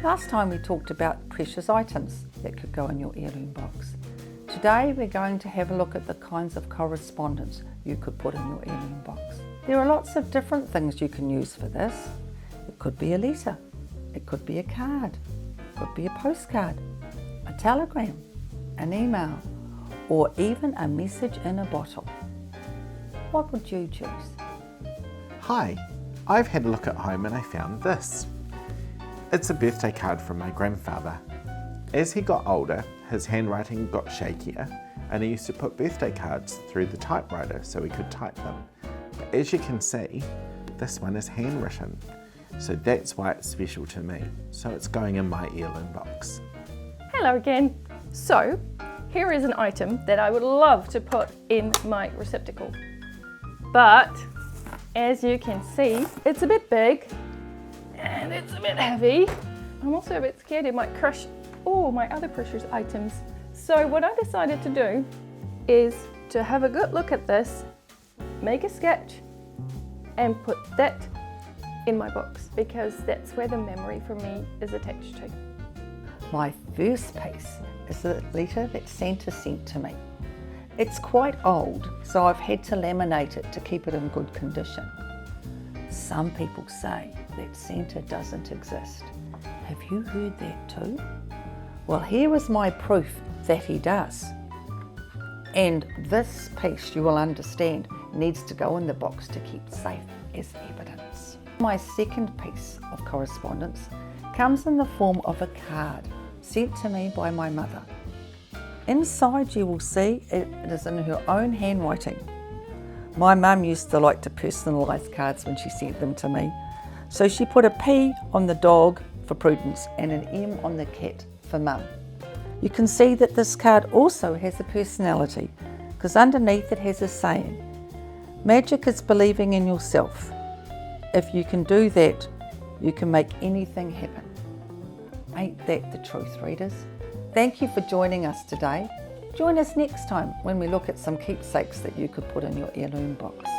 Last time we talked about precious items that could go in your heirloom box. Today we're going to have a look at the kinds of correspondence you could put in your heirloom box. There are lots of different things you can use for this. It could be a letter, it could be a card, it could be a postcard, a telegram, an email, or even a message in a bottle. What would you choose? Hi, I've had a look at home and I found this. It's a birthday card from my grandfather. As he got older, his handwriting got shakier and he used to put birthday cards through the typewriter so he could type them. But as you can see, this one is handwritten. So that's why it's special to me. So it's going in my heirloom box. Hello again. So here is an item that I would love to put in my receptacle. But as you can see, it's a bit big and it's a bit heavy. I'm also a bit scared it might crush all my other precious items. So what I decided to do is to have a good look at this, make a sketch and put that in my box because that's where the memory for me is attached to. My first piece is a letter that Santa sent to me. It's quite old, so I've had to laminate it to keep it in good condition. Some people say that Santa doesn't exist. Have you heard that too? Well, here is my proof that he does. And this piece, you will understand, needs to go in the box to keep safe as evidence. My second piece of correspondence comes in the form of a card sent to me by my mother. Inside you will see it is in her own handwriting. My mum used to like to personalise cards when she sent them to me. So she put a P on the dog for Prudence and an M on the cat for Mum. You can see that this card also has a personality because underneath it has a saying, magic is believing in yourself. If you can do that, you can make anything happen. Ain't that the truth, readers? Thank you for joining us today. Join us next time when we look at some keepsakes that you could put in your heirloom box.